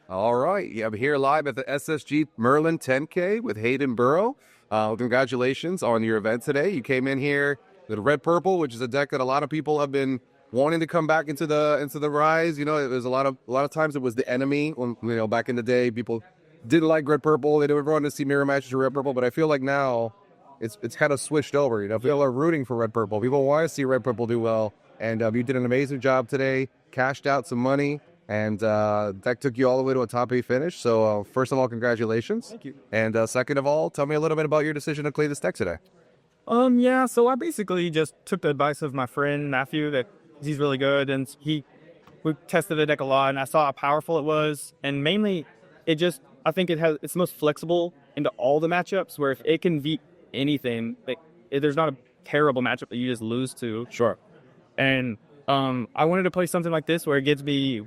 All right. Yeah, I'm here live at the SSG Merlin 10K with Hayden Burrow. Congratulations on your event today. You came in here with Red Purple, which is a deck that a lot of people have been wanting to come back into the rise. You know, it was a lot of times it was the enemy. When back in the day, people didn't like Red Purple. They didn't want to see mirror matches with Red Purple. But I feel like now it's kind of switched over. You know, people are rooting for Red Purple. People want to see Red Purple do well. And you did an amazing job today. Cashed out some money. And that took you all the way to a top 8 finish. So first of all, congratulations. Thank you. And second of all, tell me a little bit about your decision to play this deck today. Yeah, so I basically just took the advice of my friend, Matthew, that he's really good, and we tested the deck a lot, and I saw how powerful it was, and mainly, I think it's most flexible into all the matchups, where if it can beat anything, there's not a terrible matchup that you just lose to. Sure. And I wanted to play something like this where it gives me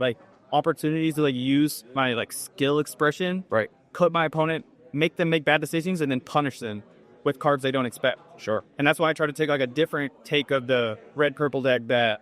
opportunities to use my skill expression, Right. cut my opponent, make them make bad decisions, and then punish them with cards they don't expect. Sure. And that's why I try to take a different take of the red purple deck that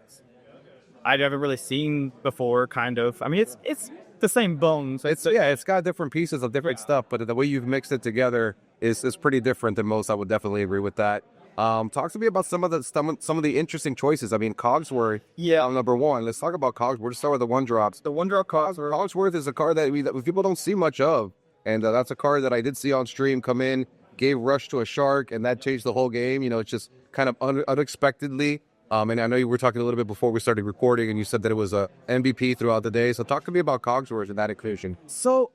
I haven't really seen before. Kind of. I mean, it's the same bones. It's got different pieces of different stuff, but the way you've mixed it together is pretty different than most. I would definitely agree with that. Talk to me about some of the interesting choices. I mean, Cogsworth. Yeah. Number one. Let's talk about Cogsworth. Let's start with the one drops. The one drop Cogsworth. Cogsworth is a card that people don't see much of, and that's a card that I did see on stream come in, gave rush to a shark, and that changed the whole game. You know, it's just kind of unexpectedly. And I know you were talking a little bit before we started recording, and you said that it was a MVP throughout the day. So talk to me about Cogsworth and that inclusion. So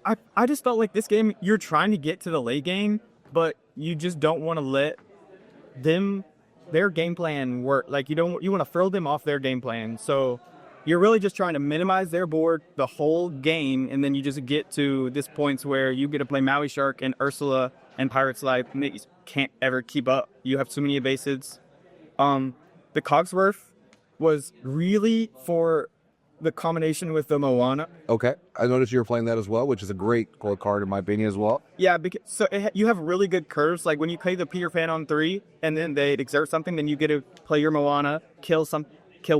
I just felt like this game, you're trying to get to the late game, but you just don't want to let their game plan work. You want to throw them off their game plan. So you're really just trying to minimize their board the whole game, and then you just get to this points where you get to play Maui Shark and Ursula and Pirate's Life, and you can't ever keep up. You have too many evasives. The Cogsworth was really for the combination with the Moana. Okay, I noticed you were playing that as well, which is a great core card in my opinion as well. Yeah, because you have really good curves. Like when you play the Peter Pan on 3, and then they exert something, then you get to play your Moana, kill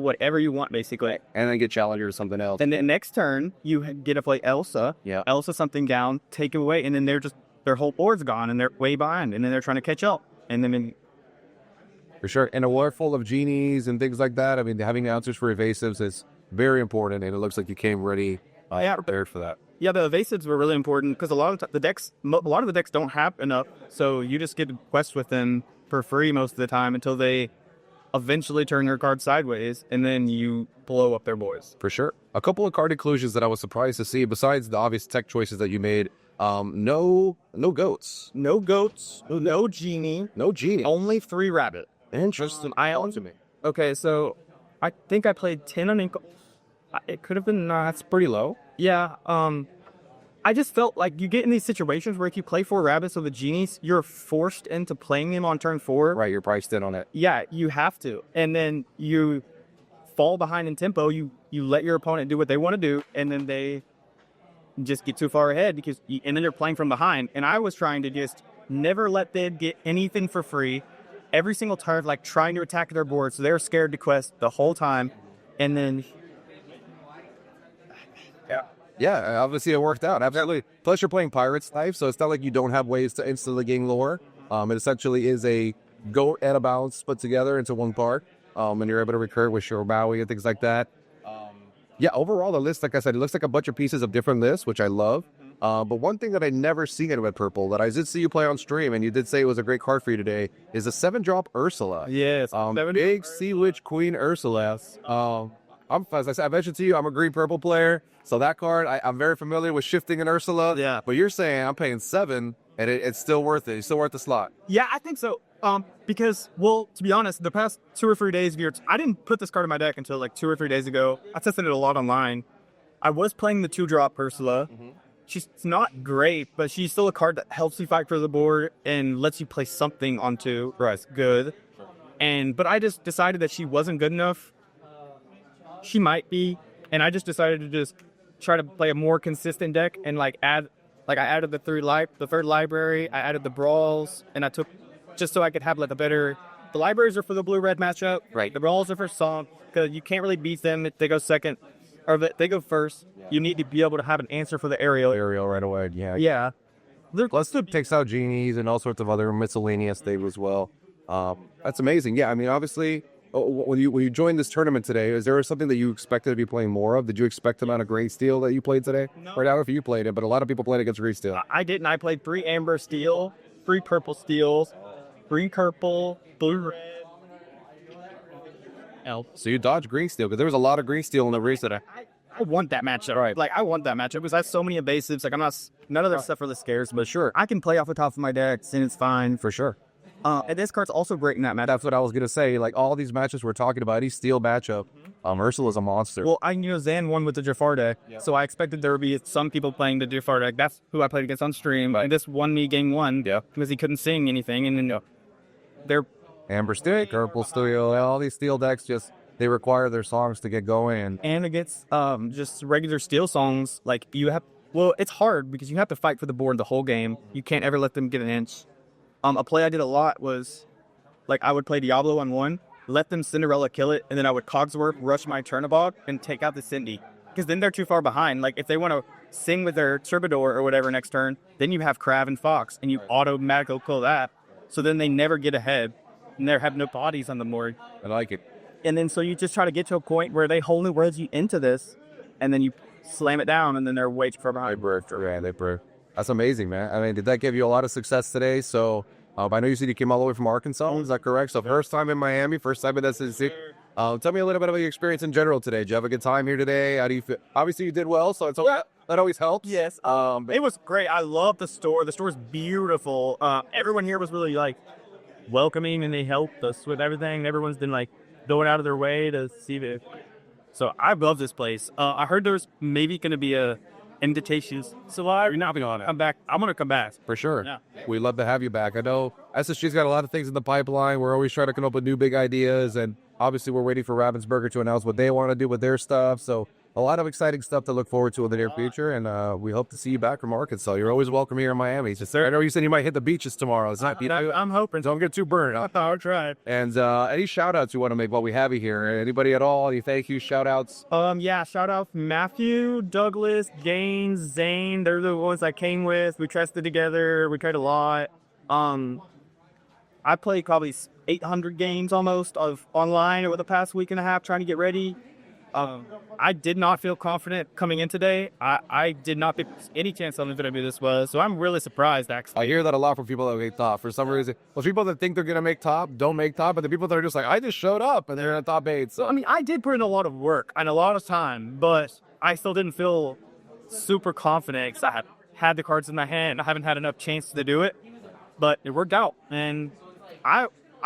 whatever you want, basically. And then get Challenger or something else. And then next turn, you get to play Elsa. Yeah. Elsa something down, take it away, and then their whole board's gone, and they're way behind, and then they're trying to catch up. And then... For sure. And a war full of genies and things like that. I mean, having answers for evasives is very important, and it looks like you came ready prepared for that. Yeah, the evasives were really important because a lot of the decks don't have enough, so you just get to quest with them for free most of the time until they eventually turn their card sideways, and then you blow up their boys. For sure. A couple of card inclusions that I was surprised to see, besides the obvious tech choices that you made. No goats. No goats, no genie. No genie. Only 3 rabbit. Interesting. To me. Okay, so I think I played 10 on Inkle. It could have been, that's pretty low. Yeah, I just felt like you get in these situations where if you play 4 rabbits with the genies, you're forced into playing them on turn 4. Right, you're priced in on it. Yeah, you have to. And then you fall behind in tempo. You let your opponent do what they want to do, and then they just get too far ahead and then they're playing from behind. And I was trying to just never let them get anything for free. Every single turn, trying to attack their board, so they're scared to quest the whole time. And then... Yeah, obviously it worked out. Absolutely. Plus, you're playing Pirate's Life, so it's not like you don't have ways to instantly gain lore. It essentially is a goat and a bounce put together into one card, and you're able to recur with your Maui and things like that. Yeah, overall, the list, like I said, it looks like a bunch of pieces of different lists, which I love. But one thing that I never see in Red Purple that I did see you play on stream, and you did say it was a great card for you today, is a 7-drop Ursula. Yes. Big Sea Witch Queen Ursula. As I mentioned to you, I'm a green-purple player, so that card, I'm very familiar with shifting in Ursula. Yeah. But you're saying I'm paying 7, and it's still worth it. It's still worth the slot. Yeah, I think so. Because, to be honest, the past 2 or 3 days, I didn't put this card in my deck until 2 or 3 days ago. I tested it a lot online. I was playing the 2-drop Ursula. Mm-hmm. She's not great, but she's still a card that helps you fight for the board and lets you play something onto. Right. Good. But I just decided that she wasn't good enough. She might be, and I just decided to just try to play a more consistent deck and I added the 3rd library, I added the brawls, and I took just so I could have the libraries are for the blue-red matchup. Right. The brawls are for Song, because you can't really beat them if they go second, or if they go first. you need to be able to have an answer for the aerial. Aerial right away. Yeah. Yeah. Plus, it takes out genies and all sorts of other miscellaneous things as well. That's amazing. Yeah, I mean, obviously, when you joined this tournament today, is there something that you expected to be playing more of? Did you expect the amount of Grey Steel that you played today? No. Right now, if you played it, but a lot of people played against Grey Steel. I didn't. I played 3 Amber Steel, 3 Purple Steels, 3 Purple, Blue Red. So you dodged Green Steel because there was a lot of Green Steel in the race today. I want that matchup. Right. Like, I want that matchup because I have so many evasives. Like, none of that stuff really scares, but sure, I can play off the top of my decks and it's fine. For sure. And this card's also great in that matchup. That's what I was going to say. Like, all these matches we're talking about, any Steel matchup, Ursula's a monster. Well, Zan won with the Jafar deck, so I expected there would be some people playing the Jafar deck. That's who I played against on stream. And this won me game 1 because he couldn't sing anything. And then they're Amber Steel, Purple Steel, all these Steel decks they require their songs to get going. And against just regular Steel songs, like it's hard because you have to fight for the board the whole game. You can't ever let them get an inch. A play I did a lot was, like, I would play Diablo on 1, let them Cinderella kill it, and then I would Cogsworth, rush my Turnabog, and take out the Cindy. Because then they're too far behind. Like, if they want to sing with their Troubadour or whatever next turn, then you have Crab and Fox, and you automatically kill that. So then they never get ahead, and they have no bodies on the board. I like it. And then so you just try to get to a point where they wholly wedge you into this, and then you slam it down, and then they're way too far behind. They broke. That's amazing, man. I mean, did that give you a lot of success today? So, I know you said you came all the way from Arkansas. Is that correct? So, first time in Miami, first time in SEC. Tell me a little bit about your experience in general today. Did you have a good time here today? How do you feel? Obviously, you did well, so that always helps. Yes. It was great. I love the store. The store's beautiful. Everyone here was really, like, welcoming, and they helped us with everything. Everyone's been, like, going out of their way to see it. So I love this place. I heard there's maybe going to be a invitations. So you're not going to come back. I'm going to come back. For sure. Yeah. We'd love to have you back. I know SSG's got a lot of things in the pipeline. We're always trying to come up with new big ideas, and obviously we're waiting for Ravensburger to announce what they want to do with their stuff. So a lot of exciting stuff to look forward to in the near future, and we hope to see you back from Arkansas. You're always welcome here in Miami. I know you said you might hit the beaches tomorrow. It's not. I'm hoping. Don't get too burned. I'll try. And any shout-outs you want to make while we have you here? Anybody at all? Any thank you shout-outs? Shout out Matthew, Douglas, Gaines, Zane. They're the ones I came with. We tested together. We tried a lot. I played probably 800 games almost of online over the past week and a half trying to get ready. I did not feel confident coming in today. I did not pick any chance on who this was, so I'm really surprised, actually. I hear that a lot from people that make top. For some reason, people that think they're going to make top don't make top, but the people that are just like, I just showed up, and they're in the top 8. So, I mean, I did put in a lot of work and a lot of time, but I still didn't feel super confident because I had the cards in my hand. I haven't had enough chance to do it, but it worked out, and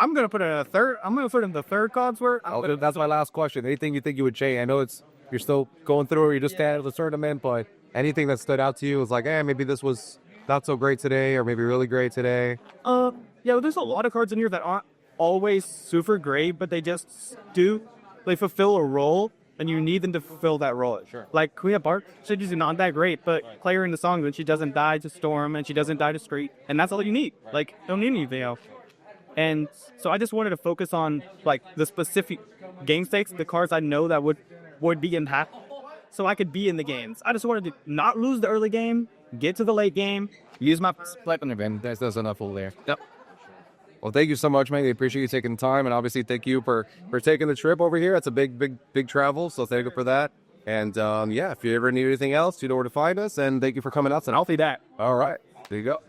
I'm going to put in a third. I'm going to put in the third Cogsworth. That's my last question. Anything you think you would change? I know you're still going through, or you just had the tournament, but anything that stood out to you was like, maybe this was not so great today, or maybe really great today. There's a lot of cards in here that aren't always super great, but they fulfill a role, and you need them to fulfill that role. Sure. Like Kuya Bark, she's not that great, but play her in the song, and she doesn't die to Storm, and she doesn't die to Street, and that's all you need. Like, don't need anything else. And so I just wanted to focus on, like, the specific game stakes, the cards I know that would be impactful, so I could be in the games. I just wanted to not lose the early game, get to the late game, use my weapon event. That's enough over there. Yep. Well, thank you so much, man. I appreciate you taking the time, and obviously thank you for taking the trip over here. It's a big travel, so thank you for that. And, if you ever need anything else, you know where to find us, and thank you for coming out tonight. I'll see that. All right. There you go.